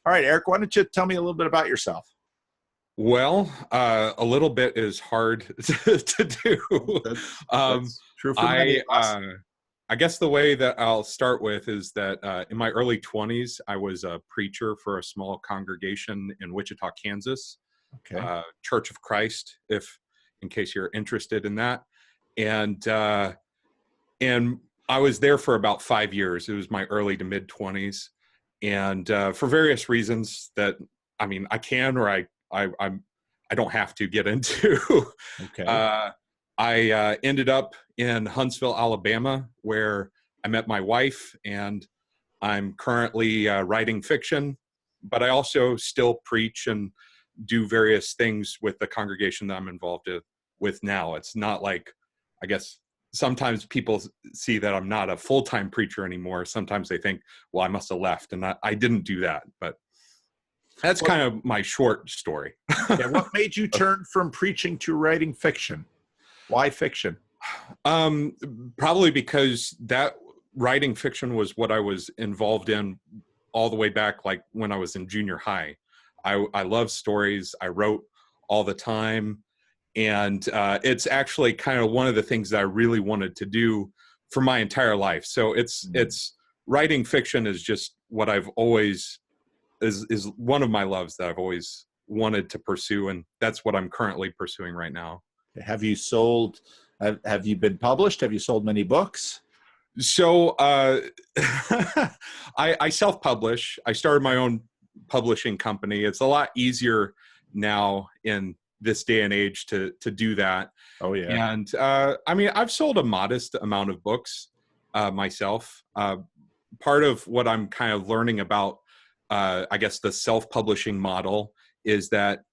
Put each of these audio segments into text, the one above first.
All right, Eric, why don't you tell me a little bit about yourself? Well, a little bit is hard to do. Um, That's true for many I of us. I guess the way that I'll start with is that in my early 20s, I was a preacher for a small congregation in Wichita, Kansas, Okay. Church of Christ, if in case you're interested in that, and and I was there for about 5 years. It was my early to mid 20s, and for various reasons that I can or I'm I don't have to get into. Okay. uh, I ended up in Huntsville, Alabama, where I met my wife, and I'm currently writing fiction, but I also still preach and do various things with the congregation that I'm involved with now. It's not like, I guess, sometimes people see that I'm not a full-time preacher anymore. Sometimes they think, well, I must have left, and I didn't do that. But that's What, kind of my short story. yeah, what made you turn from preaching to writing fiction? Why fiction? Um, Probably because that writing fiction was what I was involved in all the way back, like when I was in junior high. I love stories. I wrote all the time. And it's actually kind of one of the things that I really wanted to do for my entire life. So it's writing fiction is just what I've always is one of my loves that I've always wanted to pursue, and that's what I'm currently pursuing right now. Have you sold, have you been published? Have you sold many books? So I self-publish. I started my own publishing company. It's a lot easier now in this day and age to do that. Oh, yeah. And I've sold a modest amount of books myself. Part of what I'm kind of learning about, I guess, the self-publishing model is that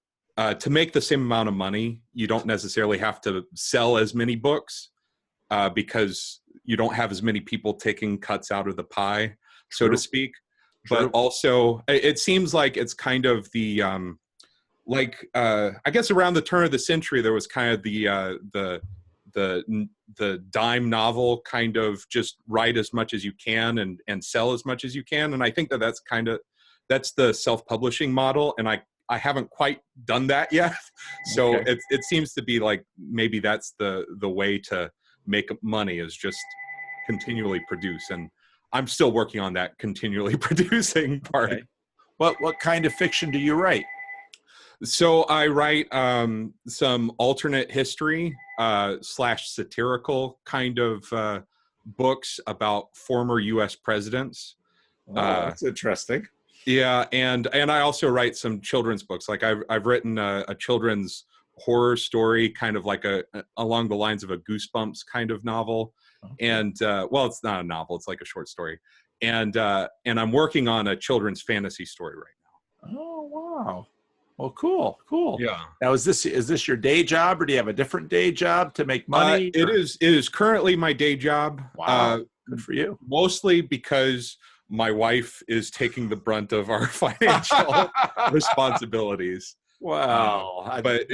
to make the same amount of money, you don't necessarily have to sell as many books because you don't have as many people taking cuts out of the pie, so to speak. True. But also, it seems like it's kind of the I guess around the turn of the century, there was kind of the dime novel kind of just write as much as you can and sell as much as you can. And I think that's the self-publishing model. And I haven't quite done that yet. So Okay. it seems to be like maybe that's the way to make money, is just continually produce. And I'm still working on that continually producing part. Okay. What kind of fiction do you write? So I write some alternate history / satirical kind of books about former U.S. presidents. Oh, that's interesting. Yeah, and I also write some children's books. Like I've written a children's horror story, kind of like along the lines of a Goosebumps kind of novel. Okay. And well, it's not a novel; it's like a short story. And I'm working on a children's fantasy story right now. Oh, wow. Well, cool. Yeah. Now, is this your day job, or do you have a different day job to make money? It is currently my day job. Wow. Good for you. Mostly because my wife is taking the brunt of our financial responsibilities. Wow. But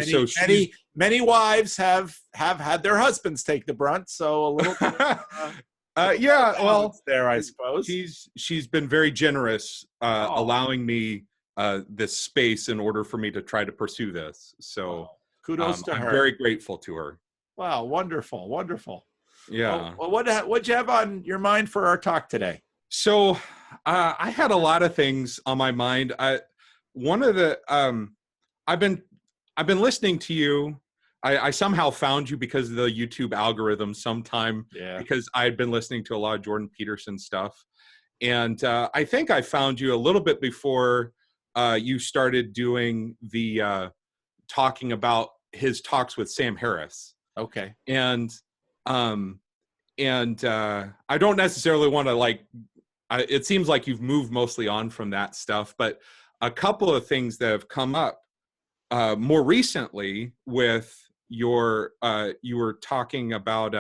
many wives have had their husbands take the brunt, so a little bit yeah, well, there, I suppose. She's been very generous, allowing me this space in order for me to try to pursue this. So kudos to her. I'm very grateful to her. Wow, wonderful. Yeah. Well, what'd you have on your mind for our talk today? So I had a lot of things on my mind. One of the I've been listening to you. I somehow found you because of the YouTube algorithm sometime. Yeah. Because I had been listening to a lot of Jordan Peterson stuff. And I think I found you a little bit before you started doing the talking about his talks with Sam Harris. Okay. And I don't necessarily want to it seems like you've moved mostly on from that stuff, but a couple of things that have come up more recently with you were talking about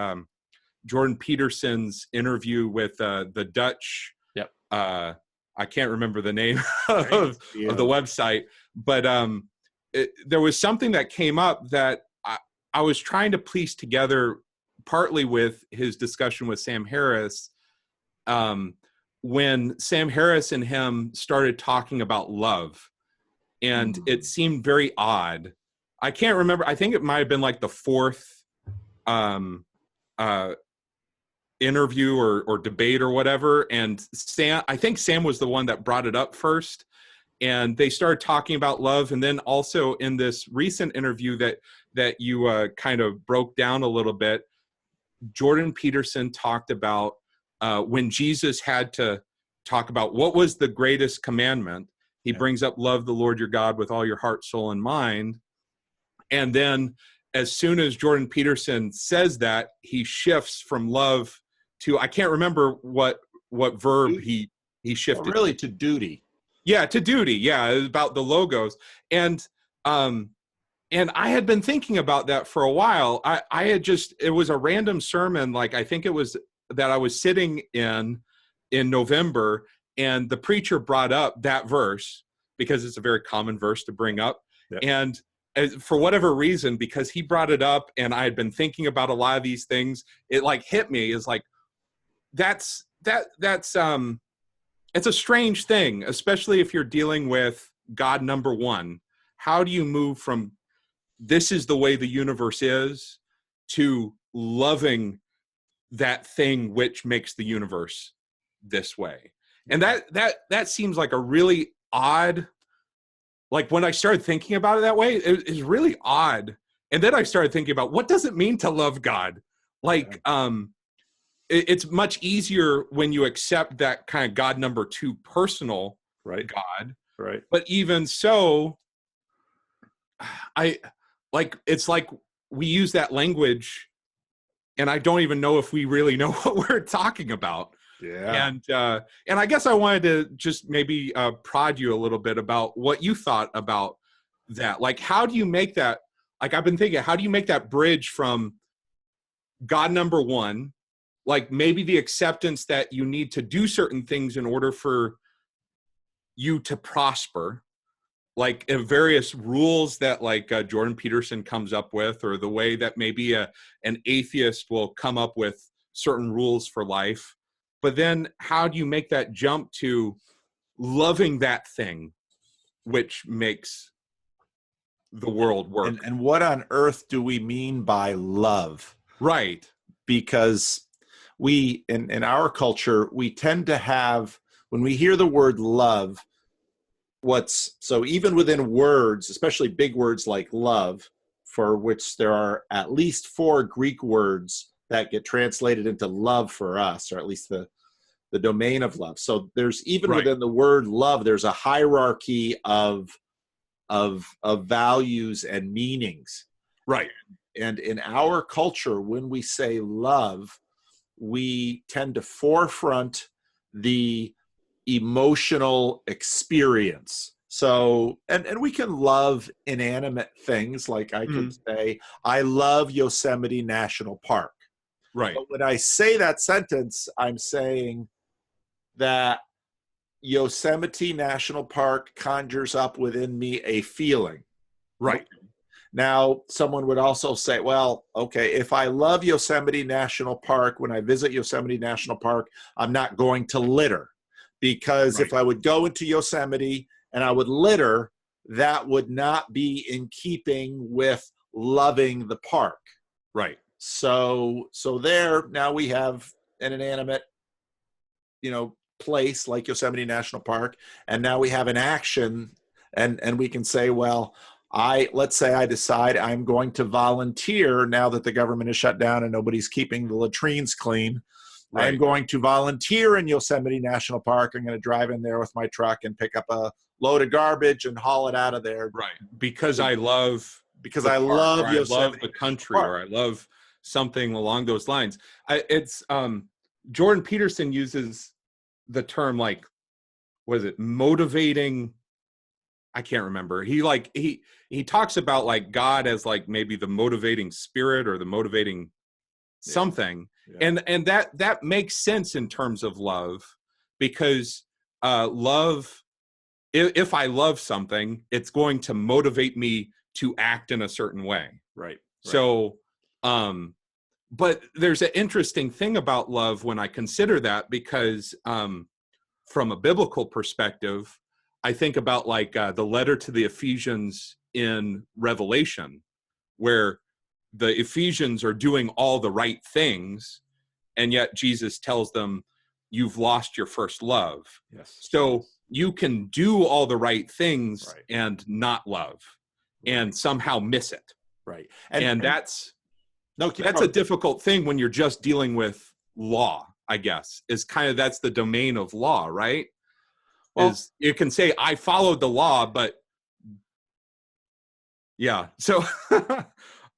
Jordan Peterson's interview with the Dutch. Yep. I can't remember the name of the website, but there was something that came up that I was trying to piece together, partly with his discussion with Sam Harris, when Sam Harris and him started talking about love, and it seemed very odd. I can't remember. I think it might have been like the fourth um, interview or debate or whatever. And I think Sam was the one that brought it up first. And they started talking about love. And then also in this recent interview that you kind of broke down a little bit, Jordan Peterson talked about when Jesus had to talk about what was the greatest commandment. He brings up love the Lord your God with all your heart, soul, and mind. And then as soon as Jordan Peterson says that, he shifts from love to, I can't remember what verb he shifted. Well, really to duty. Yeah, to duty. Yeah, it was about the logos. And I had been thinking about that for a while. It was a random sermon, like I think it was that I was sitting in November, and the preacher brought up that verse because it's a very common verse to bring up. Yep. And for whatever reason, because he brought it up and I had been thinking about a lot of these things, it like hit me. It's like, that's it's a strange thing, especially if you're dealing with God number one. How do you move from this is the way the universe is to loving that thing which makes the universe this way? And that seems like a really odd, like when I started thinking about it that way, it is really odd. And then I started thinking about what does it mean to love God? Like, it's much easier when you accept that kind of God number two personal God. Right. But even so, it's like we use that language and I don't even know if we really know what we're talking about. Yeah. And I guess I wanted to just maybe prod you a little bit about what you thought about that. Like, how do you make that, like I've been thinking, how do you make that bridge from God number one, like maybe the acceptance that you need to do certain things in order for you to prosper, like various rules that like Jordan Peterson comes up with, or the way that maybe an atheist will come up with certain rules for life. But then how do you make that jump to loving that thing which makes the world work? And what on earth do we mean by love? Right. Because we, in our culture, we tend to have, when we hear the word love, so even within words, especially big words like love, for which there are at least 4 Greek words that get translated into love for us, or at least the domain of love. So there's even within the word love, there's a hierarchy of values and meanings. Right. And in our culture, when we say love, we tend to forefront the emotional experience. So, and we can love inanimate things, like I could say, I love Yosemite National Park. Right. But when I say that sentence, I'm saying that Yosemite National Park conjures up within me a feeling. Right. Now, someone would also say, well, okay, if I love Yosemite National Park, when I visit Yosemite National Park, I'm not going to litter. Because if I would go into Yosemite and I would litter, that would not be in keeping with loving the park. Right. So there, now we have an inanimate, place like Yosemite National Park, and now we have an action, and we can say, well, let's say I decide I'm going to volunteer now that the government is shut down and nobody's keeping the latrines clean. Right. I'm going to volunteer in Yosemite National Park. I'm going to drive in there with my truck and pick up a load of garbage and haul it out of there. Right. Because I love the country, or I love something along those lines. Jordan Peterson uses the term, like, what is it? Motivating. I can't remember. He talks about like God as like maybe the motivating spirit or the motivating something. Yeah. And that makes sense in terms of love, because love, if I love something, it's going to motivate me to act in a certain way. Right. So, but there's an interesting thing about love when I consider that, because from a biblical perspective, I think about like the letter to the Ephesians in Revelation, where the Ephesians are doing all the right things, and yet Jesus tells them, you've lost your first love. Yes. So you can do all the right things Right. and not love and somehow miss it. Right. And that's a going. difficult thing when you're just dealing with law, I guess, is kind of, that's the domain of law, right? Well, is you can say, I followed the law, but yeah. So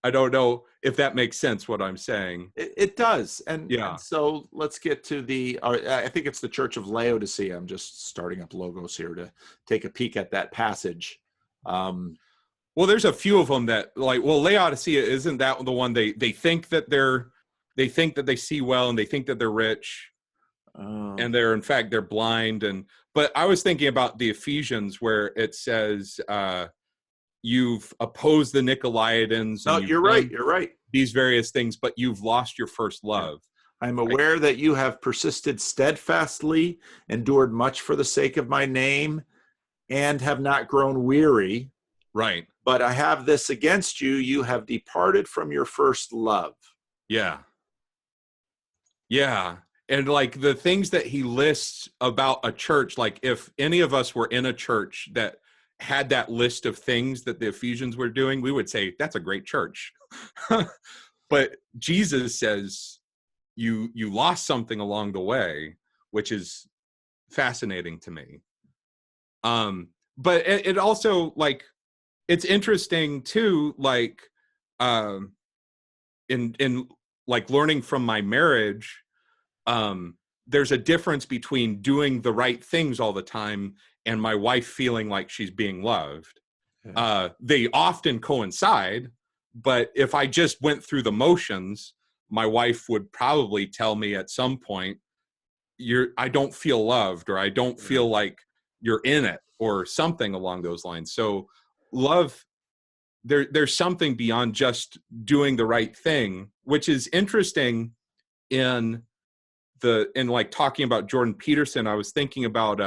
I don't know if that makes sense, what I'm saying. It does. And, yeah. And so let's get to I think it's the Church of Laodicea. I'm just starting up logos here to take a peek at that passage. Well, there's a few of them that like, well, Laodicea, isn't that the one they think that they think that they see well and they think that they're rich, and they're, in fact, they're blind. But I was thinking about the Ephesians where it says, you've opposed the Nicolaitans. No, you're right. You're right. These various things, but you've lost your first love. I'm aware that you have persisted steadfastly, endured much for the sake of my name, and have not grown weary. Right. But I have this against you. You have departed from your first love. Yeah. Yeah. And like the things that he lists about a church, like if any of us were in a church that had that list of things that the Ephesians were doing, we would say, that's a great church. But Jesus says you lost something along the way, which is fascinating to me. But it also, like, it's interesting too, like, in like learning from my marriage, there's a difference between doing the right things all the time and my wife feeling like she's being loved. They often coincide, but if I just went through the motions, my wife would probably tell me at some point, I don't feel loved, or I don't feel like you're in it, or something along those lines. So love, there's something beyond just doing the right thing, which is interesting in like talking about Jordan Peterson. I was thinking about,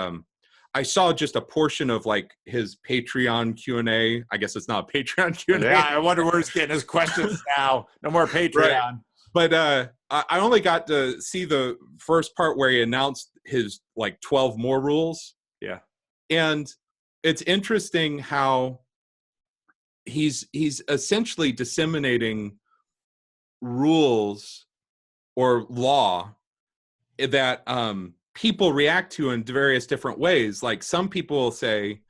I saw just a portion of like his Patreon Q&A. I guess it's not a Patreon Q&A. Yeah, I wonder where he's getting his questions now. No more Patreon. Right. But I only got to see the first part where he announced his like 12 more rules. Yeah. And it's interesting how he's essentially disseminating rules or law that people react to in various different ways. Like some people will say,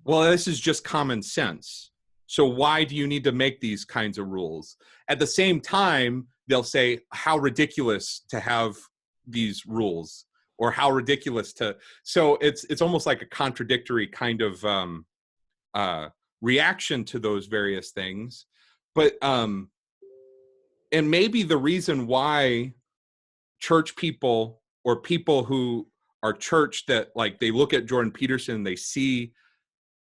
well, this is just common sense, so why do you need to make these kinds of rules? At the same time, they'll say, how ridiculous to have these rules, or how ridiculous to. So it's almost like a contradictory kind of reaction to those various things. But and maybe the reason why church people, or people who are church, that like they look at Jordan Peterson, they see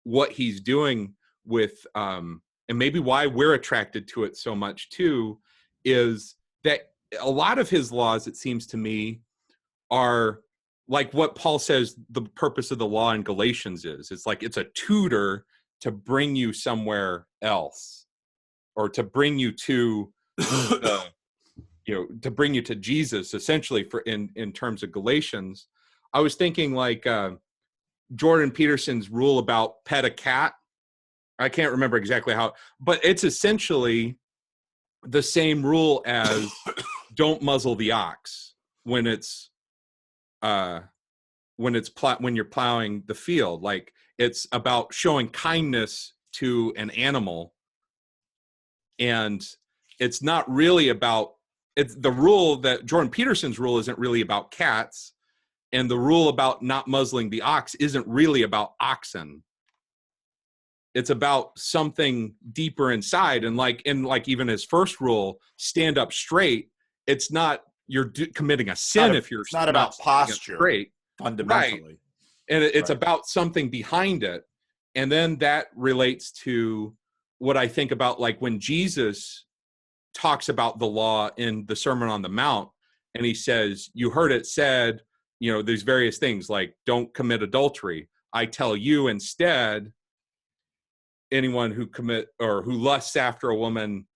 what he's doing with and maybe why we're attracted to it so much too, is that a lot of his laws, it seems to me, are like what Paul says the purpose of the law in Galatians is. It's like it's a tutor to bring you somewhere else, or to bring you to the, to bring you to Jesus, essentially, for in terms of Galatians. I was thinking like Jordan Peterson's rule about pet a cat. I can't remember exactly how, but it's essentially the same rule as don't muzzle the ox when you're plowing the field. Like it's about showing kindness to an animal, and it's not really about. It's the rule that Jordan Peterson's rule isn't really about cats, and the rule about not muzzling the ox isn't really about oxen. It's about something deeper inside. And like even his first rule, stand up straight. It's not you're committing a sin if you're. It's not about posture, straight, fundamentally. Right. And it's about something behind it. And then that relates to what I think about, like when Jesus talks about the law in the Sermon on the Mount, and he says, you heard it said, there's various things like don't commit adultery. I tell you instead, anyone who lusts after a woman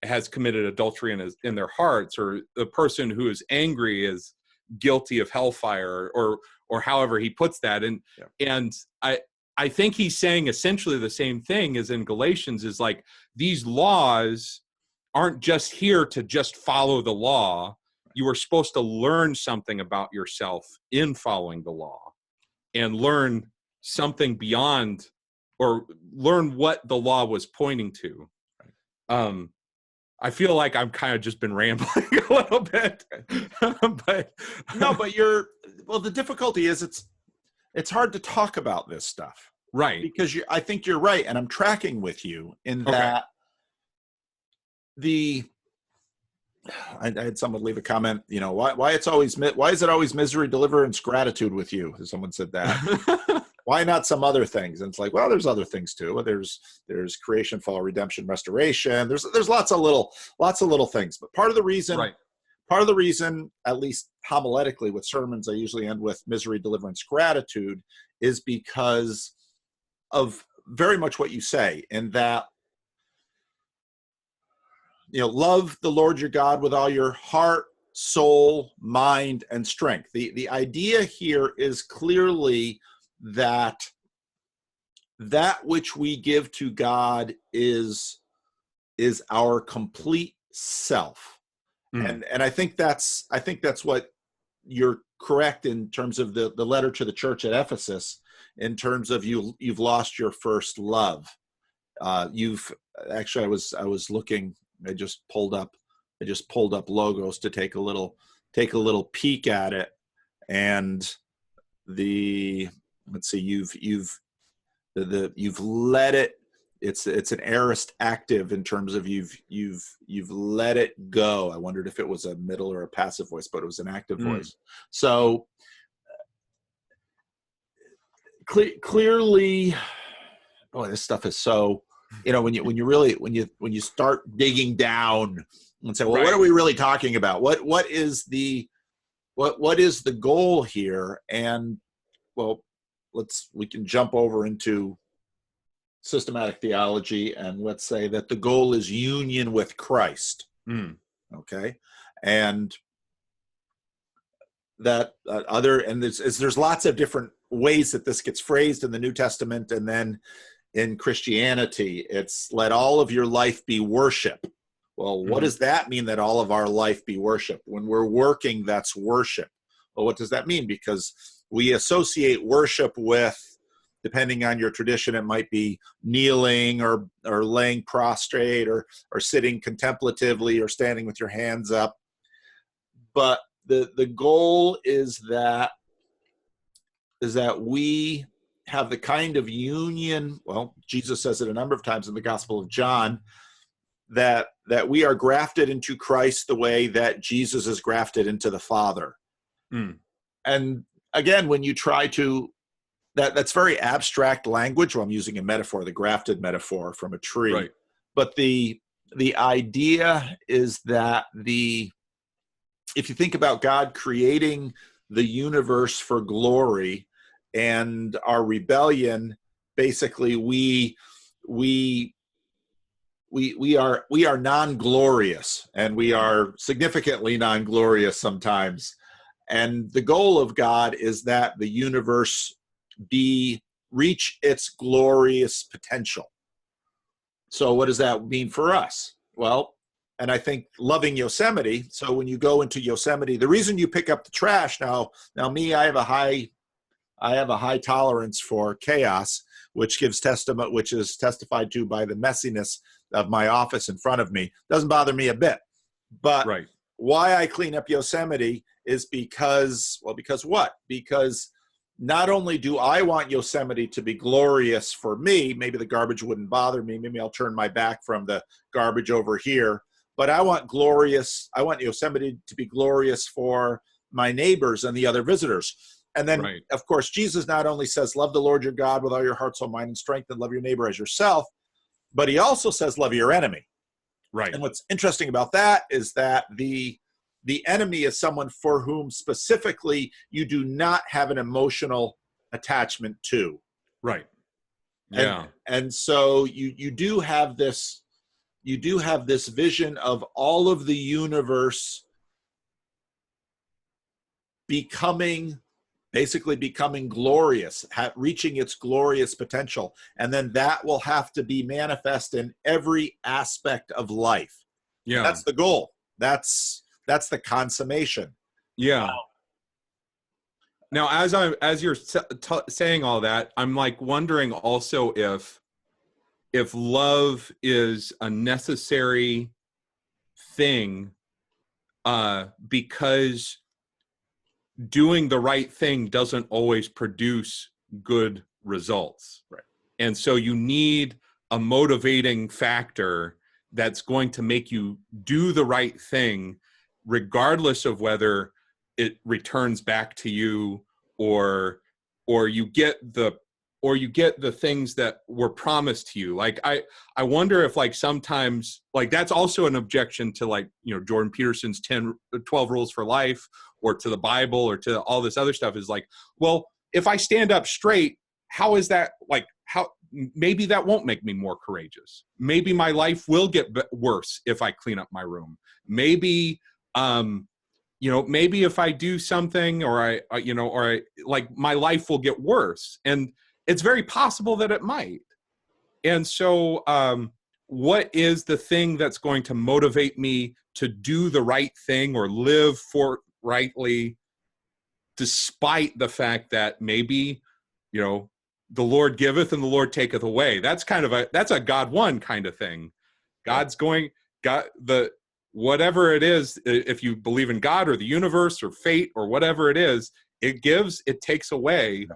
has committed adultery in their hearts, or the person who is angry is guilty of hellfire, or however he puts that. And I think he's saying essentially the same thing as in Galatians, is like, these laws aren't just here to just follow the law. You are supposed to learn something about yourself in following the law, and learn something beyond, or learn what the law was pointing to. I feel like I'm kind of just been rambling a little bit, but the difficulty is it's hard to talk about this stuff, right? Because I think you're right, and I'm tracking with you in that. I had someone leave a comment, why is it always misery, deliverance, gratitude with you? Someone said that. Why not some other things? And it's like, well, there's other things too. There's creation, fall, redemption, restoration. There's lots of little things. But part of the reason, at least homiletically with sermons, I usually end with misery, deliverance, gratitude, is because of very much what you say, in that, love the Lord your God with all your heart, soul, mind, and strength. The idea here is clearly that which we give to God is our complete self. And I think that's what you're correct in terms of the letter to the church at Ephesus, in terms of you've lost your first love. I was looking, I just pulled up Logos to take a little peek at it, and let's see, you've let it. It's an aorist active in terms of you've let it go. I wondered if it was a middle or a passive voice, but it was an active voice. So clearly, boy, this stuff is so. When you start digging down and say, well, what are we really talking about? What is the goal here? And well, we can jump over into systematic theology, and let's say that the goal is union with Christ. Okay. And that there's lots of different ways that this gets phrased in the New Testament, and then in Christianity, it's let all of your life be worship. Well, what does that mean, that all of our life be worship? When we're working, that's worship. Well, what does that mean? Because we associate worship with, depending on your tradition, it might be kneeling or laying prostrate or sitting contemplatively or standing with your hands up. But the goal is that we have the kind of union, well, Jesus says it a number of times in the Gospel of John, that we are grafted into Christ the way that Jesus is grafted into the Father. And again, when you try to, that's very abstract language. Well, I'm using a metaphor, the grafted metaphor from a tree. Right. But the idea is that if you think about God creating the universe for glory, and our rebellion, basically we are non-glorious, and we are significantly non-glorious sometimes. And the goal of God is that the universe reach its glorious potential. So what does that mean for us? Well, and I think loving Yosemite. So when you go into Yosemite, the reason you pick up the trash now me, I have a high tolerance for chaos, which is testified to by the messiness of my office in front of me. Doesn't bother me a bit. But why I clean up Yosemite is because what? Because not only do I want Yosemite to be glorious for me, maybe the garbage wouldn't bother me, maybe I'll turn my back from the garbage over here, but I want Yosemite to be glorious for my neighbors and the other visitors. And then, of course, Jesus not only says, love the Lord your God with all your heart, soul, mind, and strength, and love your neighbor as yourself, but he also says, love your enemy. Right. And what's interesting about that is that the the enemy is someone for whom specifically you do not have an emotional attachment to. Right. Yeah. And so you do have this vision of all of the universe basically becoming glorious, reaching its glorious potential. And then that will have to be manifest in every aspect of life. Yeah. And that's the goal. That's the consummation. Yeah. Now, as you're saying all that, I'm like wondering also if love is a necessary thing, because doing the right thing doesn't always produce good results. Right. And so you need a motivating factor that's going to make you do the right thing, regardless of whether it returns back to you or you get the things that were promised to you. Like I wonder if like sometimes like that's also an objection to like, you know, Jordan Peterson's 12 rules for life, or to the Bible, or to all this other stuff, is like, well, if I stand up straight, how is that like, how maybe that won't make me more courageous. Maybe my life will get worse if I clean up my room. Maybe maybe if I do something, or I like my life will get worse. And it's very possible that it might. And so what is the thing that's going to motivate me to do the right thing or live forthrightly, despite the fact that maybe, you know, the Lord giveth and the Lord taketh away. That's a God one kind of thing. Whatever it is, if you believe in God or the universe or fate or whatever it is, it gives, it takes away.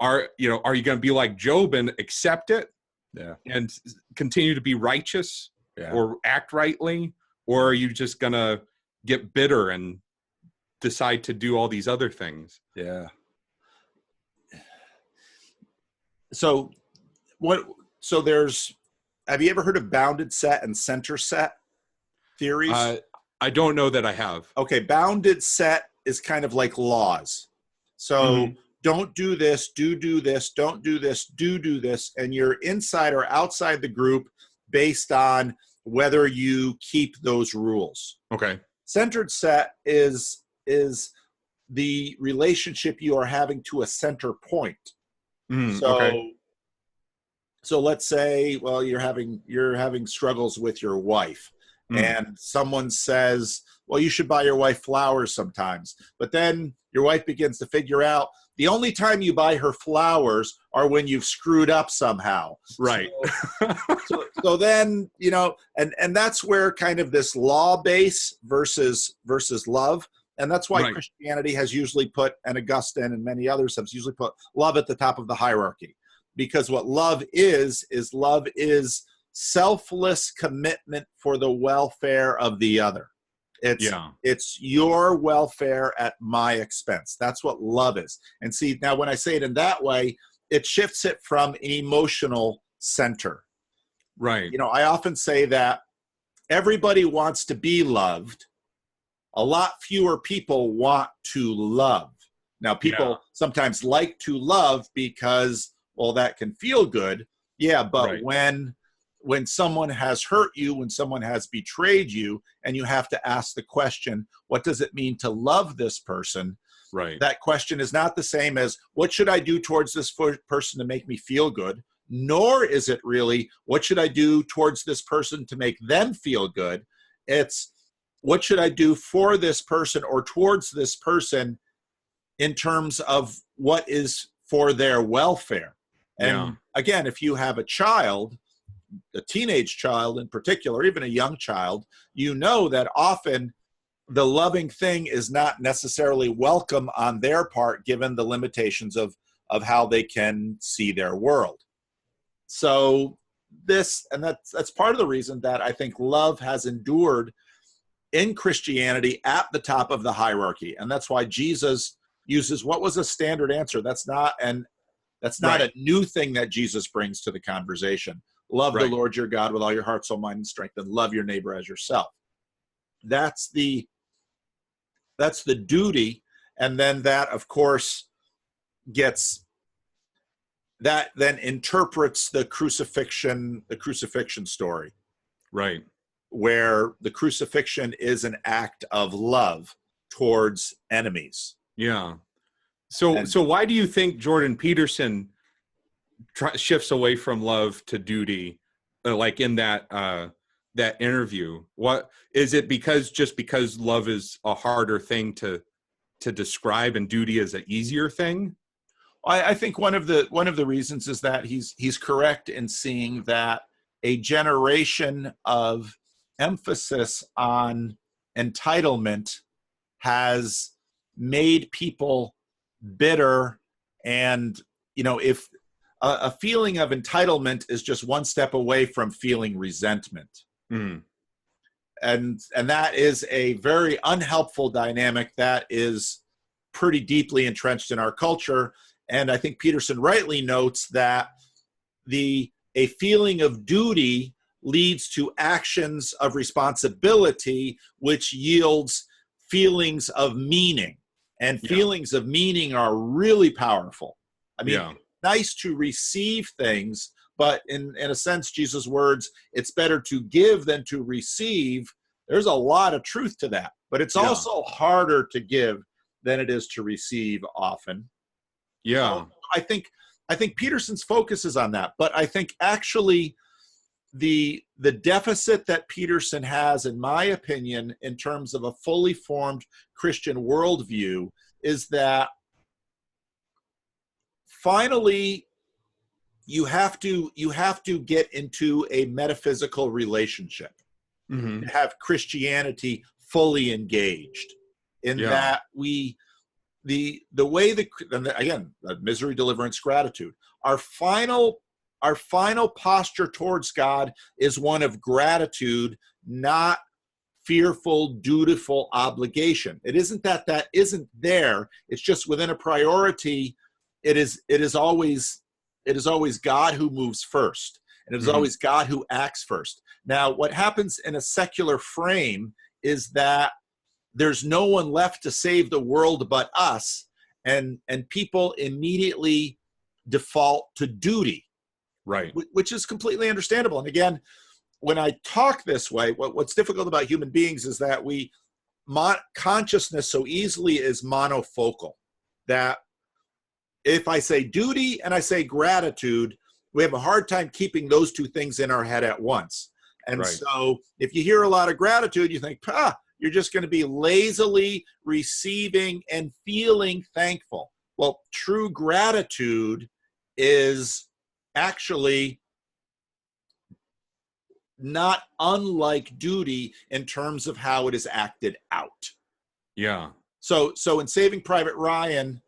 Are you going to be like Job and accept it? Yeah. And continue to be righteous, yeah. or act rightly? Or are you just going to get bitter and decide to do all these other things? Yeah. So have you ever heard of bounded set and center set theories? I don't know that I have. Okay. Bounded set is kind of like laws. So don't do this, do this, don't do this, do this. And you're inside or outside the group based on whether you keep those rules. Okay. Centered set is the relationship you are having to a center point. Okay. So let's say, well, you're having struggles with your wife, and someone says, well, you should buy your wife flowers sometimes. But then your wife begins to figure out the only time you buy her flowers are when you've screwed up somehow. Right. So then, you know, and that's where kind of this law base versus love. And that's why Christianity has usually put, and Augustine and many others have usually put love at the top of the hierarchy. Because what love is selfless commitment for the welfare of the other. It's your welfare at my expense. That's what love is. And see, now when I say it in that way, it shifts it from an emotional center. Right. You know, I often say that everybody wants to be loved. A lot fewer people want to love. Now, people sometimes like to love because, well, that can feel good. Yeah, but when someone has hurt you, when someone has betrayed you, and you have to ask the question, what does it mean to love this person? Right. That question is not the same as, what should I do towards this person to make me feel good? Nor is it really, what should I do towards this person to make them feel good? It's, what should I do for this person or towards this person in terms of what is for their welfare? And again, if you have a child, a teenage child in particular, even a young child, you know that often the loving thing is not necessarily welcome on their part, given the limitations of how they can see their world. So that's part of the reason that I think love has endured in Christianity at the top of the hierarchy. And that's why Jesus uses what was a standard answer. That's not a new thing that Jesus brings to the conversation. Love the Lord your God with all your heart, soul, mind, and strength, and love your neighbor as yourself. That's the That's the duty. And then that, of course, gets that then interprets the crucifixion story, Right. where the crucifixion is an act of love towards enemies. Yeah. So why do you think Jordan Peterson shifts away from love to duty, like in that that interview? What is it? Because love is a harder thing to describe, and duty is an easier thing? I think one of the reasons is that he's correct in seeing that a generation of emphasis on entitlement has made people bitter. And if a feeling of entitlement is just one step away from feeling resentment. Mm. And that is a very unhelpful dynamic that is pretty deeply entrenched in our culture. And I think Peterson rightly notes that a feeling of duty leads to actions of responsibility, which yields feelings of meaning. And feelings of meaning are really powerful. I mean, it's nice to receive things, but in a sense, Jesus' words, it's better to give than to receive. There's a lot of truth to that, but it's also harder to give than it is to receive often. Yeah. So I think Peterson's focus is on that, but I think actually the deficit that Peterson has, in my opinion, in terms of a fully formed Christian worldview, is that finally you have to get into a metaphysical relationship, Mm-hmm. to have Christianity fully engaged in that the way again, misery, deliverance, gratitude. Our final posture towards God is one of gratitude, not fearful, dutiful obligation. It isn't that isn't there. It's just within a priority. It is always God who moves first, and it is always God who acts first. Now, what happens in a secular frame is that there's no one left to save the world but us, and people immediately default to duty, Right. which is completely understandable. And again, when I talk this way, what's difficult about human beings is that consciousness so easily is monofocal, that if I say duty and I say gratitude, we have a hard time keeping those two things in our head at once. And so if you hear a lot of gratitude, you think, you're just going to be lazily receiving and feeling thankful. Well, true gratitude is actually not unlike duty in terms of how it is acted out. Yeah. So in Saving Private Ryan,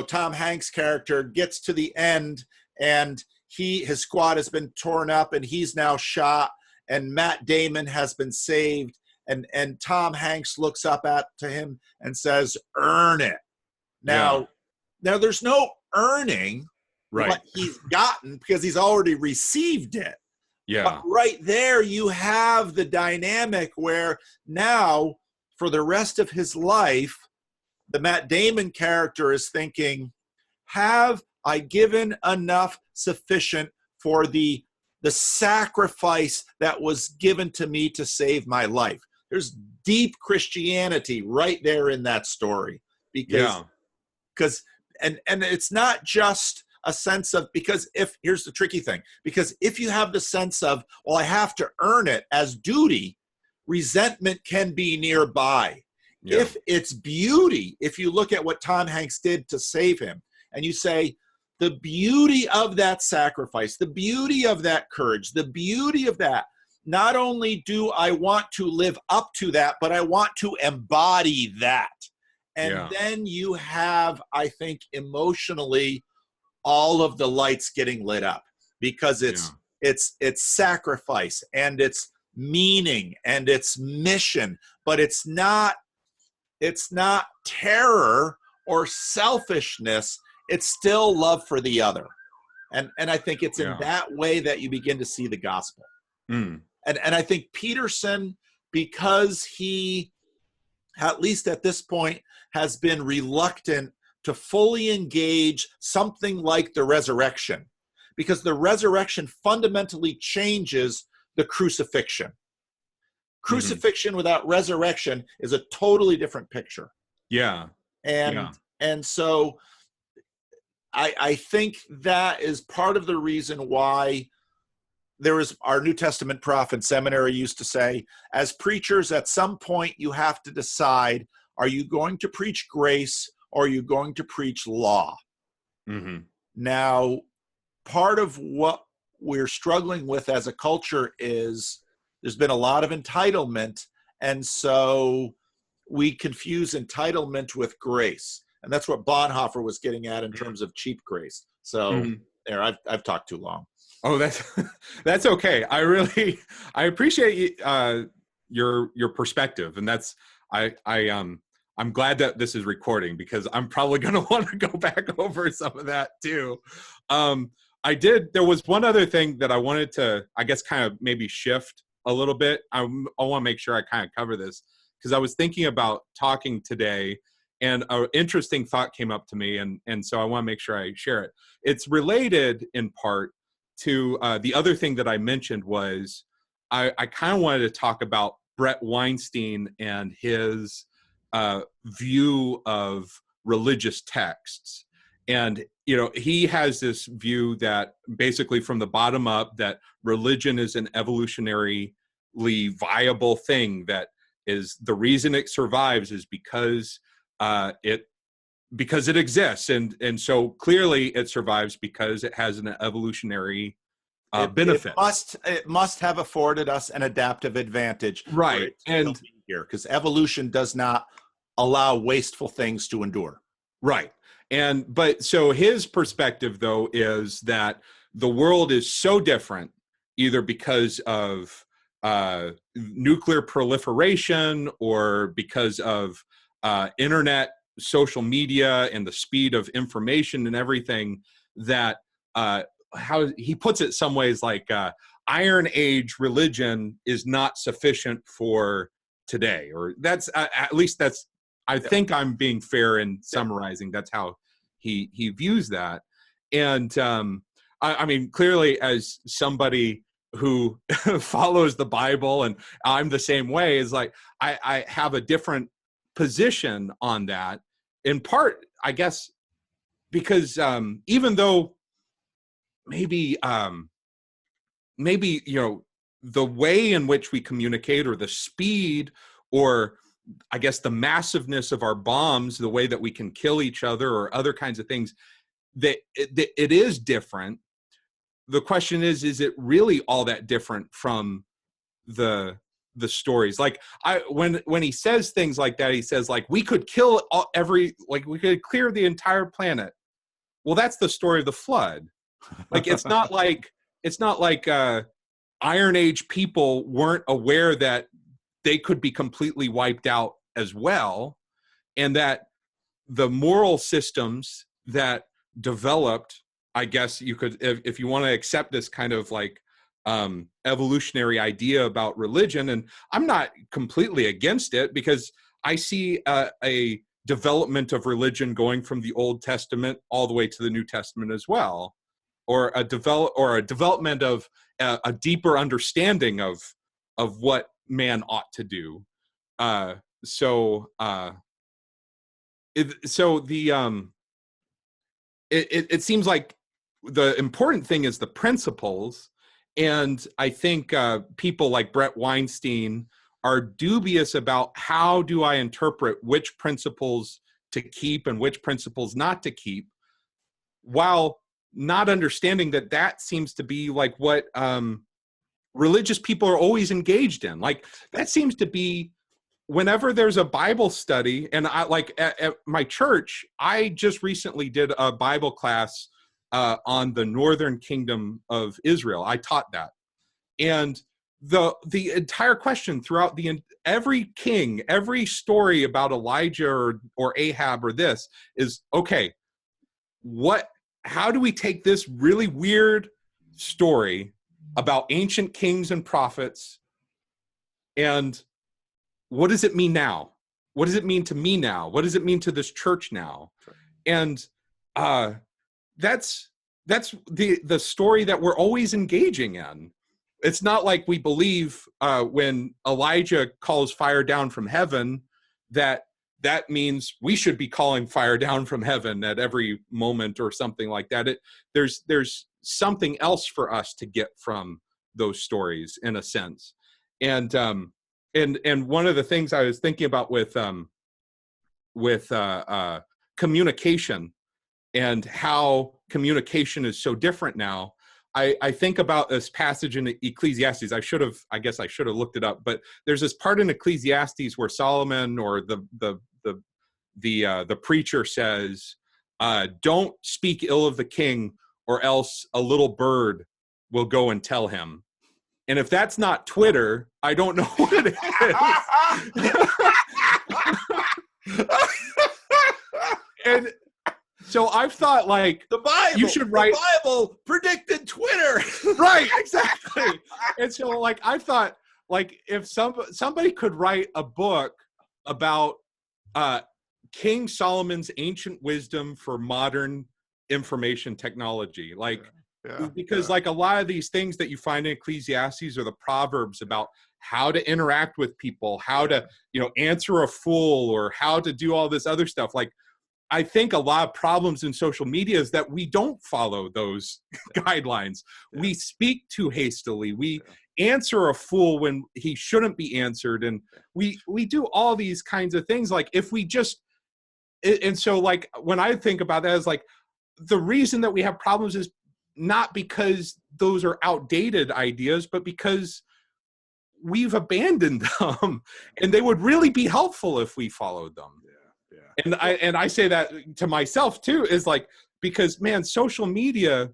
Tom Hanks' character gets to the end, and his squad has been torn up and he's now shot, and Matt Damon has been saved. And Tom Hanks looks up to him and says, "Earn it." Now there's no earning what he's gotten, because he's already received it. Yeah. But right there, you have the dynamic where now, for the rest of his life, the Matt Damon character is thinking, have I given enough sufficient for the sacrifice that was given to me to save my life? There's deep Christianity right there in that story, because and it's not just a sense of, because here's the tricky thing, because if you have the sense of, well, I have to earn it as duty, resentment can be nearby. Yeah. If it's beauty, if you look at what Tom Hanks did to save him, and you say, the beauty of that sacrifice, the beauty of that courage, the beauty of that, not only do I want to live up to that, but I want to embody that. And then you have, I think, emotionally, all of the lights getting lit up, because it's sacrifice and it's meaning and it's mission, but it's not terror or selfishness. It's still love for the other. And I think it's in that way that you begin to see the gospel. And I think Peterson, because he at least at this point, has been reluctant to fully engage something like the resurrection, because the resurrection fundamentally changes the crucifixion. Crucifixion without resurrection is a totally different picture. Yeah. And so I think that is part of the reason why there is, our New Testament prof in seminary used to say, as preachers, at some point you have to decide, are you going to preach grace or are you going to preach law? Now, part of what we're struggling with as a culture is there's been a lot of entitlement, and so we confuse entitlement with grace. And that's what Bonhoeffer was getting at in terms of cheap grace. So there, I've talked too long. Oh, that's okay. I appreciate your perspective, and I'm glad that this is recording, because I'm probably going to want to go back over some of that too. There was one other thing that I wanted to, I guess, kind of maybe shift a little bit. I want to make sure I kind of cover this, because I was thinking about talking today, and an interesting thought came up to me, and so I want to make sure I share it. It's related in part to the other thing that I mentioned was I kind of wanted to talk about Brett Weinstein and his view of religious texts. And, he has this view that basically from the bottom up, that religion is an evolutionarily viable thing, that is the reason it survives is because it exists, and so clearly it survives because it has an evolutionary benefit. It must have afforded us an adaptive advantage, right? And here, because evolution does not allow wasteful things to endure, right? But so his perspective, though, is that the world is so different, either because of nuclear proliferation or because of internet, social media, and the speed of information and everything, that how he puts it some ways like Iron Age religion is not sufficient for today, or that's at least that's, I think I'm being fair in summarizing. That's how he views that. And I mean, clearly, as somebody who follows the Bible, and I'm the same way, is like I have a different position on that, in part, I guess, because even though maybe the way in which we communicate, or the speed, or I guess the massiveness of our bombs, the way that we can kill each other, or other kinds of things, that it is different. The question is it really all that different from the stories? Like when he says things like that, he says like, we could kill we could clear the entire planet. Well, that's the story of the flood. Like it's not like Iron Age people weren't aware that they could be completely wiped out as well, and that the moral systems that developed, I guess you could, if you want to accept this kind of like evolutionary idea about religion, and I'm not completely against it, because I see a development of religion going from the Old Testament all the way to the New Testament as well, or a development of a deeper understanding of what man ought to do. It seems like the important thing is the principles, and I think people like Brett Weinstein are dubious about how do I interpret which principles to keep and which principles not to keep, while not understanding that seems to be like what religious people are always engaged in. Like that seems to be whenever there's a Bible study, and I like at my church, I just recently did a Bible class on the Northern Kingdom of Israel. I taught that, and the entire question throughout every king, every story about Elijah or Ahab or this is, okay, how do we take this really weird story about ancient kings and prophets, and what does it mean now? what does it mean to me now? What does it mean to this church now? And that's the story that we're always engaging in. It's not like we believe when Elijah calls fire down from heaven that means we should be calling fire down from heaven at every moment or something like that. There's something else for us to get from those stories, in a sense. And one of the things I was thinking about with communication and how communication is so different now, I think about this passage in Ecclesiastes. I guess I should have looked it up, but there's this part in Ecclesiastes where Solomon, or the preacher, says, "Don't speak ill of the king, or else a little bird will go and tell him." And if that's not Twitter, I don't know what it is. And so I've thought, like, the Bible, you should write. The Bible predicted Twitter. Right, exactly. And so, like, I thought, like, if somebody could write a book about King Solomon's ancient wisdom for modern information technology, like, because like a lot of these things that you find in Ecclesiastes are the Proverbs about how to interact with people, how to, answer a fool, or how to do all this other stuff. Like, I think a lot of problems in social media is that we don't follow those guidelines. We speak too hastily. We answer a fool when he shouldn't be answered. And we do all these kinds of things. Like, if we just, and so, like, when I think about that, is like, the reason that we have problems is not because those are outdated ideas, but because we've abandoned them, and they would really be helpful if we followed them. And I say that to myself too, is like, because, man, social media,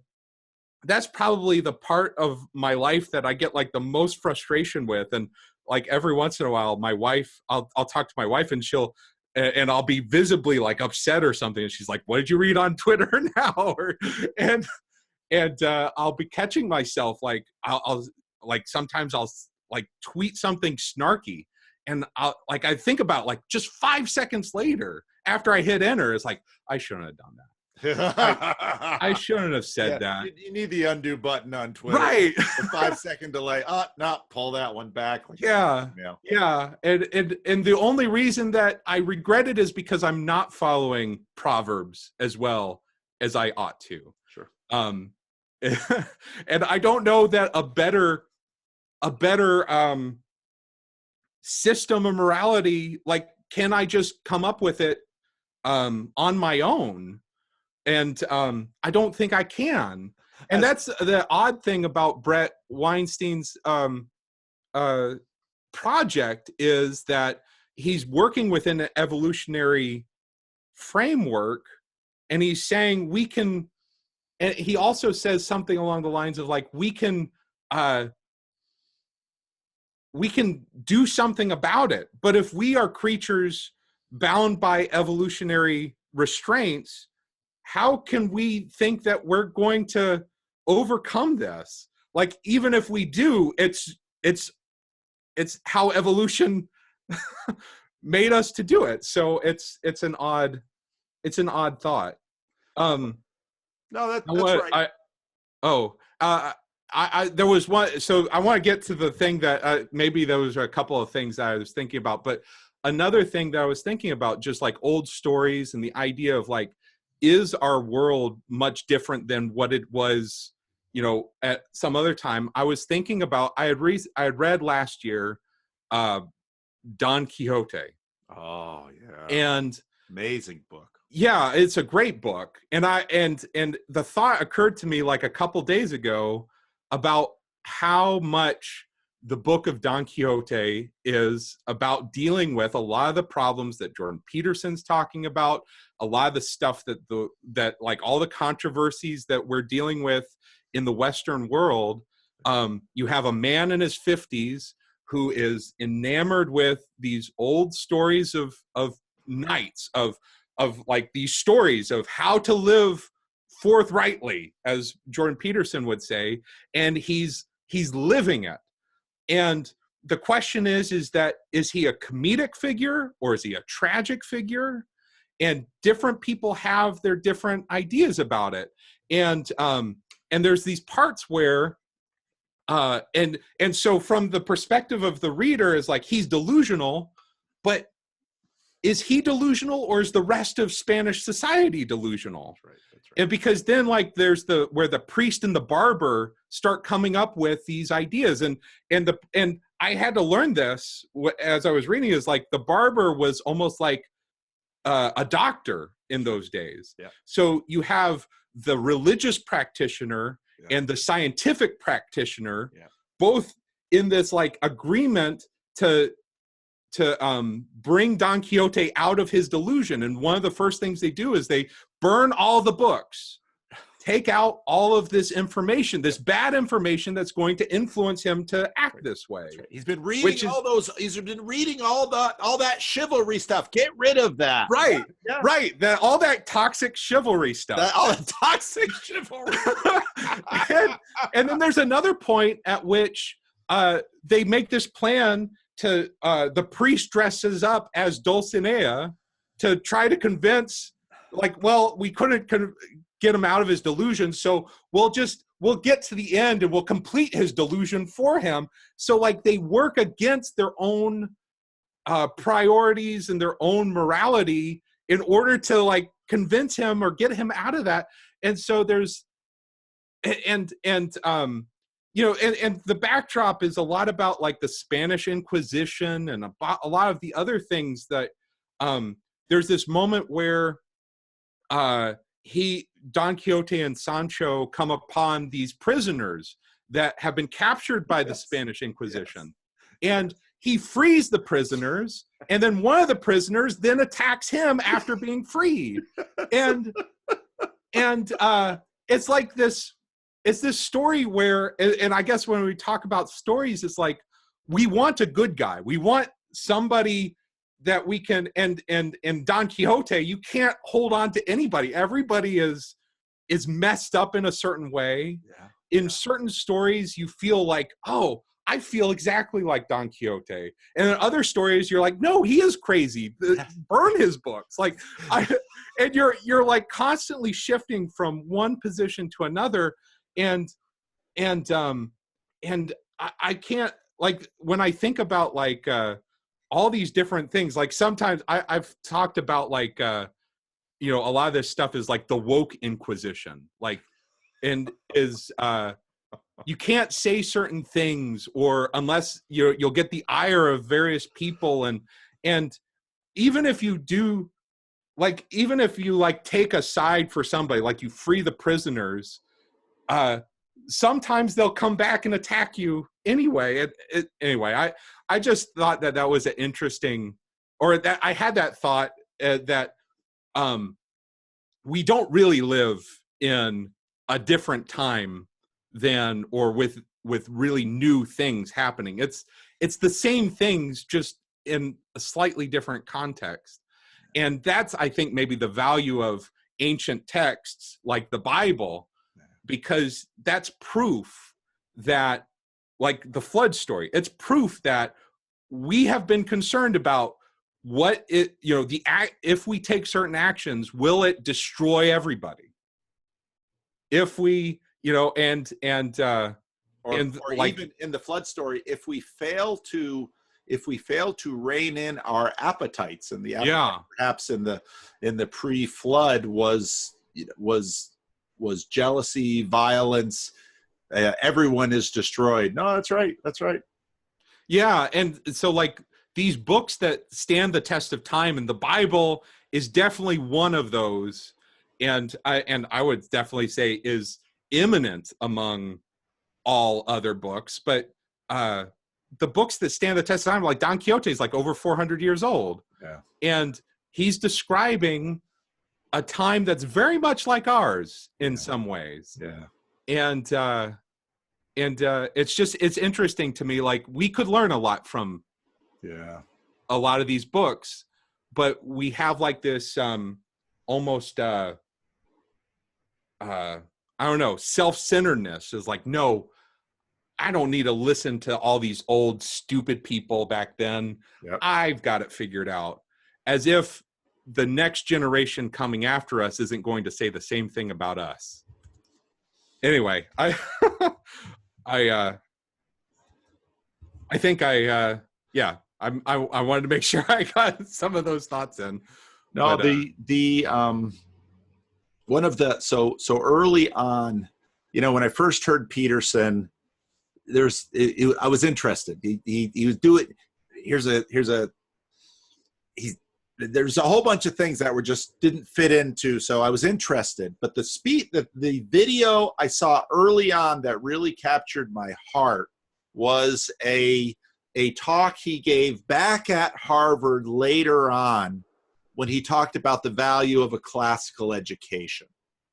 that's probably the part of my life that I get like the most frustration with. And like, every once in a while, my wife, I'll talk to my wife, and I'll be visibly like upset or something. And she's like, "What did you read on Twitter now?" And I'll be catching myself, like, I'll like, sometimes I'll like tweet something snarky, and I think about, like, just 5 seconds later after I hit enter, it's like, I shouldn't have done that. I shouldn't have said that. You need the undo button on Twitter. Right. The 5 second delay. No, pull that one back. Yeah. And the only reason that I regret it is because I'm not following Proverbs as well as I ought to. Sure. And I don't know that a better system of morality, like, can I just come up with it on my own? And I don't think I can. And that's the odd thing about Brett Weinstein's project, is that he's working within an evolutionary framework, and he's saying we can, and he also says something along the lines of, like, we can do something about it. But if we are creatures bound by evolutionary restraints, how can we think that we're going to overcome this? Like, even if we do, it's how evolution made us to do it. So it's an odd thought. No, that's right. There was one, so I want to get to the thing that maybe those are a couple of things that I was thinking about, but another thing that I was thinking about, just like old stories and the idea of, like, is our world much different than what it was, at some other time? I was thinking about, I had read last year Don Quixote. Oh yeah. And amazing book. Yeah, it's a great book. And the thought occurred to me like a couple days ago about how much the book of Don Quixote is about dealing with a lot of the problems that Jordan Peterson's talking about, a lot of the stuff that like all the controversies that we're dealing with in the Western world. You have a man in his 50s who is enamored with these old stories of knights, of like these stories of how to live forthrightly, as Jordan Peterson would say, and he's living it. And the question is that, is he a comedic figure or is he a tragic figure? And different people have their different ideas about it. And there's these parts where, and so from the perspective of the reader is like, he's delusional, but is he delusional or is the rest of Spanish society delusional? That's right. And because then like there's where the priest and the barber start coming up with these ideas, and I had to learn this as I was reading, is like the barber was almost like a doctor in those days. Yeah. So you have the religious practitioner and the scientific practitioner, both in this like agreement to bring Don Quixote out of his delusion. And one of the first things they do is they burn all the books, take out all of this information, this bad information that's going to influence him to act this way. Right. He's been reading he's been reading all that chivalry stuff. Get rid of that. Right. Yeah. Right. All that toxic chivalry stuff. All the toxic chivalry. and then there's another point at which they make this plan to the priest dresses up as Dulcinea to try to convince, like, well, we couldn't get him out of his delusion, so we'll get to the end and we'll complete his delusion for him. So like they work against their own priorities and their own morality in order to like convince him or get him out of that. And so there's and the backdrop is a lot about like the Spanish Inquisition and a lot of the other things that there's this moment where Don Quixote and Sancho come upon these prisoners that have been captured by the Spanish Inquisition. And he frees the prisoners, and then one of the prisoners then attacks him after being freed. And it's like this, it's this story where, and I guess when we talk about stories, it's like, we want a good guy. We want somebody that we can, and Don Quixote, you can't hold on to anybody. Everybody is messed up in a certain way. Yeah. In certain stories, you feel like, oh, I feel exactly like Don Quixote. And in other stories, you're like, no, he is crazy. Burn his books. Like, and you're like constantly shifting from one position to another. And I can't, like, when I think about like all these different things, like sometimes I've talked about like a lot of this stuff is like the woke Inquisition, like, and is you can't say certain things or unless you'll get the ire of various people, and even if you do, like, even if you like take a side for somebody, like you free the prisoners, sometimes they'll come back and attack you anyway. Anyway, I just thought that was an interesting, or that I had that thought that we don't really live in a different time than, or with really new things happening. It's the same things, just in a slightly different context. And that's, I think, maybe the value of ancient texts like the Bible, because that's proof that, like the flood story, it's proof that we have been concerned about what it, if we take certain actions, will it destroy everybody? If we, or like, even in the flood story, if we fail to rein in our appetites, and the appetite perhaps in the pre-flood was jealousy, violence, everyone is destroyed. No, that's right. Yeah. And so like these books that stand the test of time, and the Bible is definitely one of those. And I would definitely say is eminent among all other books. But the books that stand the test of time, like Don Quixote, is like over 400 years old. Yeah. And he's describing a time that's very much like ours in some ways. Yeah. And it's interesting to me, like we could learn a lot from a lot of these books, but we have like this almost I don't know, self-centeredness is like, no, I don't need to listen to all these old stupid people back then. Yep. I've got it figured out. As if the next generation coming after us isn't going to say the same thing about us. Anyway, I think I wanted to make sure I got some of those thoughts in. No, but, one of the so early on, when I first heard Peterson, I was interested. He was doing. There's a whole bunch of things that were just didn't fit into, so I was interested. But the video I saw early on that really captured my heart was a talk he gave back at Harvard later on, when he talked about the value of a classical education.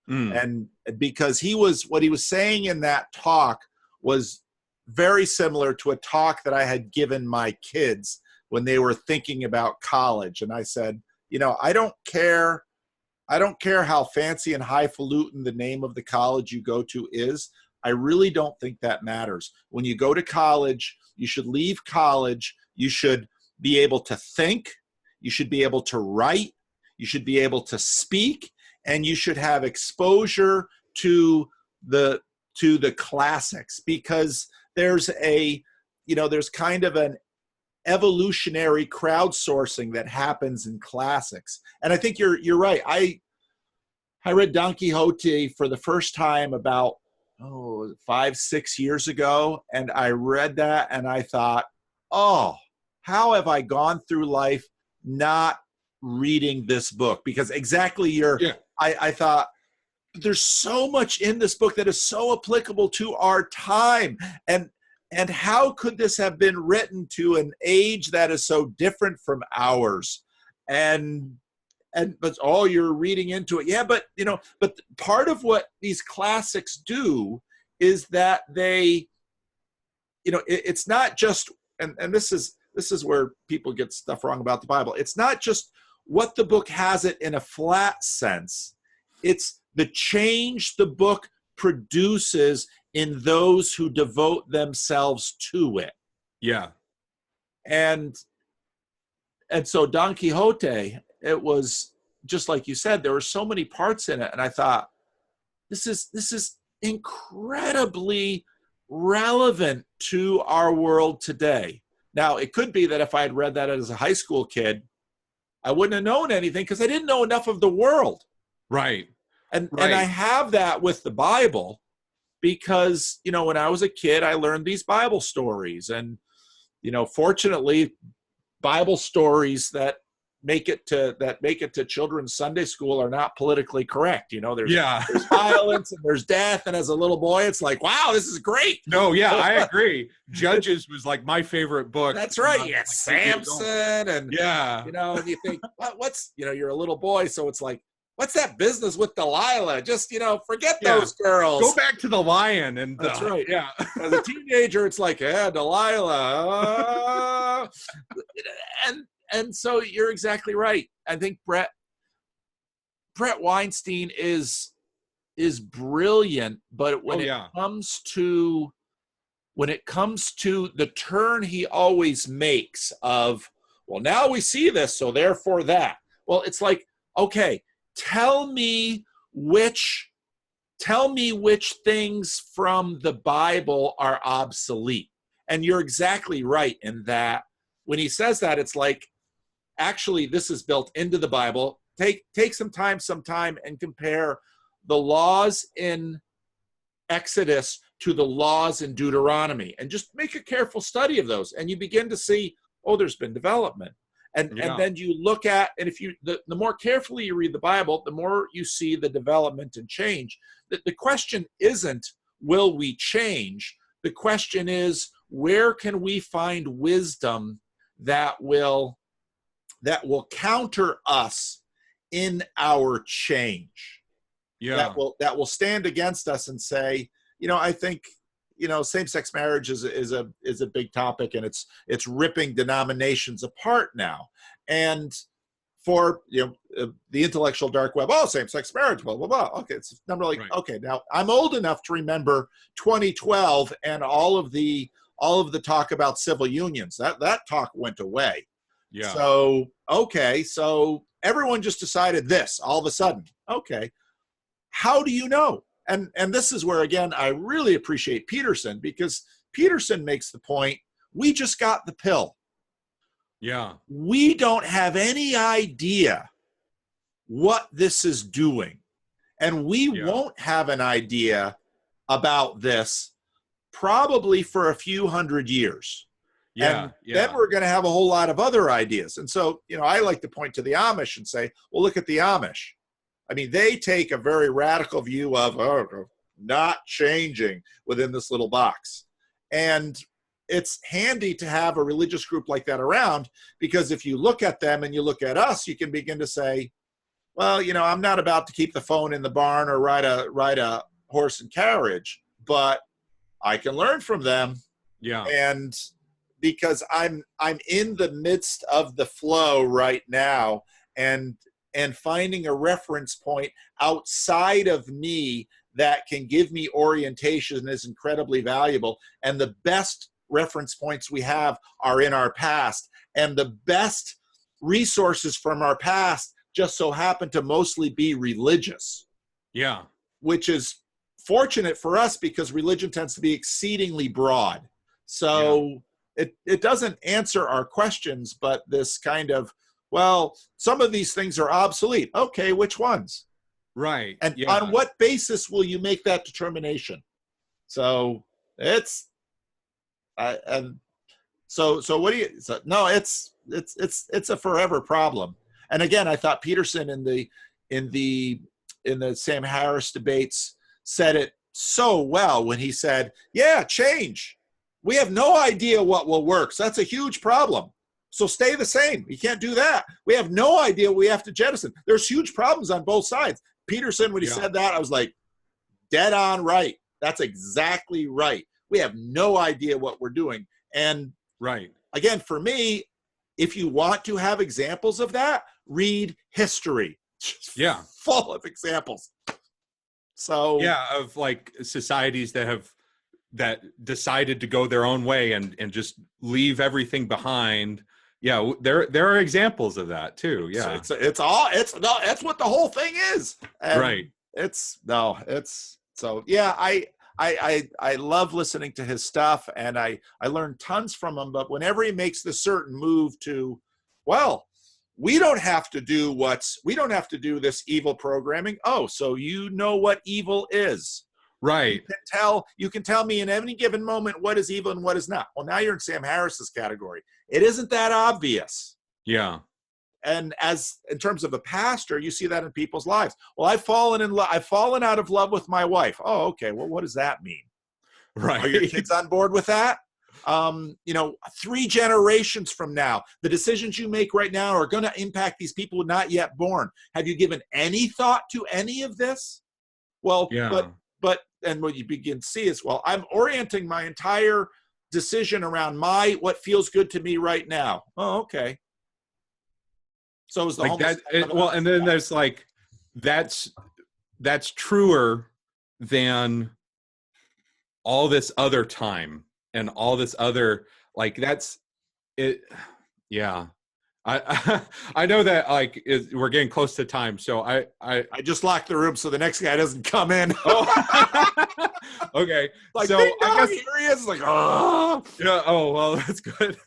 And because what he was saying in that talk was very similar to a talk that I had given my kids when they were thinking about college. And I said, I don't care how fancy and highfalutin the name of the college you go to is. I really don't think that matters. When you go to college, you should leave college. You should be able to think. You should be able to write. You should be able to speak. And you should have exposure to the classics, because there's kind of an evolutionary crowdsourcing that happens in classics. And I think you're right. I read Don Quixote for the first time about 5-6 years ago, and I read that and I thought, how have I gone through life not reading this book? Because exactly I thought, there's so much in this book that is so applicable to our time. And how could this have been written to an age that is so different from ours? But you're reading into it. Yeah, but part of what these classics do is that they, it's not just, and this is where people get stuff wrong about the Bible. It's not just what the book has it in a flat sense. It's the change the book produces in those who devote themselves to it. Yeah. And so Don Quixote, it was just like you said, there were so many parts in it. And I thought, this is incredibly relevant to our world today. Now, it could be that if I had read that as a high school kid, I wouldn't have known anything because I didn't know enough of the world. Right. And I have that with the Bible because, when I was a kid, I learned these Bible stories. And, fortunately, Bible stories that make it to children's Sunday school are not politically correct. There's violence and there's death. And as a little boy, it's like, wow, this is great. No, yeah, I agree. Judges was like my favorite book. That's right. Yeah, Samson and and you think, what's you're a little boy, so it's like, what's that business with Delilah? Just forget those girls. Go back to the lion. And that's right. Yeah. As a teenager, it's like, Delilah. And so you're exactly right. I think Brett Weinstein is brilliant, but when it comes to the turn he always makes of, well, now we see this, so therefore that. Well, it's like, okay, tell me which things from the Bible are obsolete. And you're exactly right in that when he says that, it's like, actually, this is built into the Bible. Take some time and compare the laws in Exodus to the laws in Deuteronomy, and just make a careful study of those. And you begin to see, there's been development. And then you look at, and if the more carefully you read the Bible, the more you see the development and change. The question isn't, will we change? The question is, where can we find wisdom that will counter us in our change? That will stand against us and say, I think, same-sex marriage is a big topic, and it's ripping denominations apart now. And for the intellectual dark web. Oh, same-sex marriage, blah blah blah. Okay, it's a number like Right. okay. Now I'm old enough to remember 2012 and all of the talk about civil unions. That talk went away. Yeah. So okay, so everyone just decided this all of a sudden. Okay, how do you know? And this is where again I really appreciate Peterson, because Peterson makes the point. We just got the pill. Yeah. We don't have any idea what this is doing. And we won't have an idea about this probably for a few hundred years. Yeah. And then Yeah. we're going to have a whole lot of other ideas. And so, I like to point to the Amish and say, well, look at the Amish. I mean, they take a very radical view of not changing within this little box. And it's handy to have a religious group like that around, because if you look at them and you look at us, you can begin to say, well, I'm not about to keep the phone in the barn or ride a horse and carriage, but I can learn from them. Yeah. And because I'm in the midst of the flow right now, and finding a reference point outside of me that can give me orientation is incredibly valuable. And the best reference points we have are in our past, and the best resources from our past just so happen to mostly be religious. Yeah. Which is fortunate for us, because religion tends to be exceedingly broad. So it doesn't answer our questions, but this kind of, well, some of these things are obsolete. Okay, which ones? Right. And on what basis will you make that determination? So it's so what do you? So, no, it's a forever problem. And again, I thought Peterson in the Sam Harris debates said it so well when he said, "Yeah, change. We have no idea what will work. So that's a huge problem. So stay the same. You can't do that. We have no idea what we have to jettison. There's huge problems on both sides." Peterson, when he said that, I was like, dead on right. That's exactly right. We have no idea what we're doing. And right. Again, for me, if you want to have examples of that, read history. Yeah. Full of examples. So of like societies that decided to go their own way and just leave everything behind. Yeah, there are examples of that too. Yeah, that's what the whole thing is. And right. I love listening to his stuff, and I learn tons from him. But whenever he makes the certain move to, well, we don't have to do this evil programming. Oh, so you know what evil is. Right. You can tell me in any given moment what is evil and what is not. Well, now you're in Sam Harris's category. It isn't that obvious. Yeah. And in terms of a pastor, you see that in people's lives. Well, I've fallen out of love with my wife. Oh, okay. Well, what does that mean? Right. Are your kids on board with that? 3 generations from now, the decisions you make right now are going to impact these people not yet born. Have you given any thought to any of this? Well, but and what you begin to see is, well, I'm orienting my entire decision around what feels good to me right now. Oh, okay. So is the like that. And then there's like that's truer than all this other time and all this other, like, that's it. Yeah. I know that, like, we're getting close to time, so I just locked the room so the next guy doesn't come in. Oh. Okay. Like, so I guess here he is. Like, oh yeah. Oh well, that's good.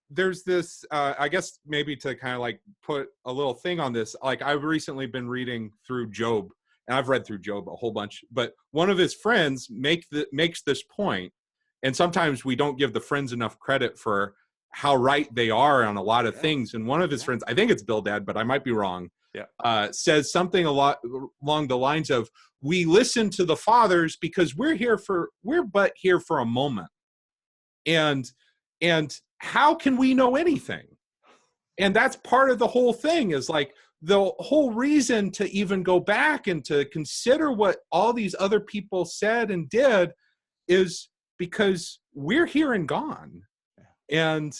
There's this. I guess maybe to kind of like put a little thing on this. Like, I've recently been reading through Job, and I've read through Job a whole bunch. But one of his friends makes this point, and sometimes we don't give the friends enough credit for how right they are on a lot of things. And one of his friends, I think it's Bildad, but I might be wrong, says something a lot along the lines of, we listen to the fathers because we're but here for a moment. And how can we know anything? And that's part of the whole thing, is like the whole reason to even go back and to consider what all these other people said and did is because we're here and gone. And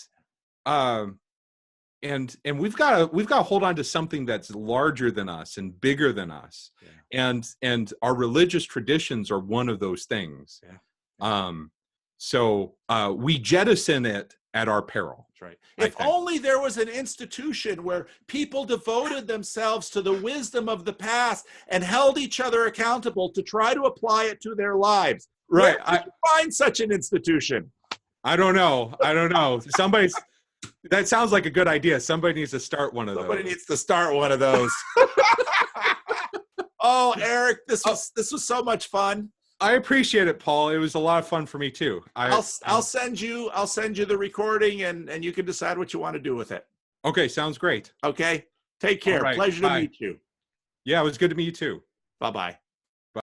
and we've got to hold on to something that's larger than us and bigger than us. Yeah. And our religious traditions are one of those things. Yeah. So we jettison it at our peril. That's right. If only there was an institution where people devoted themselves to the wisdom of the past and held each other accountable to try to apply it to their lives. Right. Where can you find such an institution? I don't know. That sounds like a good idea. Somebody needs to start one of those. Somebody needs to start one of those. Oh, Eric, this was so much fun. I appreciate it, Paul. It was a lot of fun for me too. I'll send you the recording and you can decide what you want to do with it. Okay, sounds great. Okay. Take care. Right, pleasure bye. to meet you. Yeah, it was good to meet you too. Bye-bye.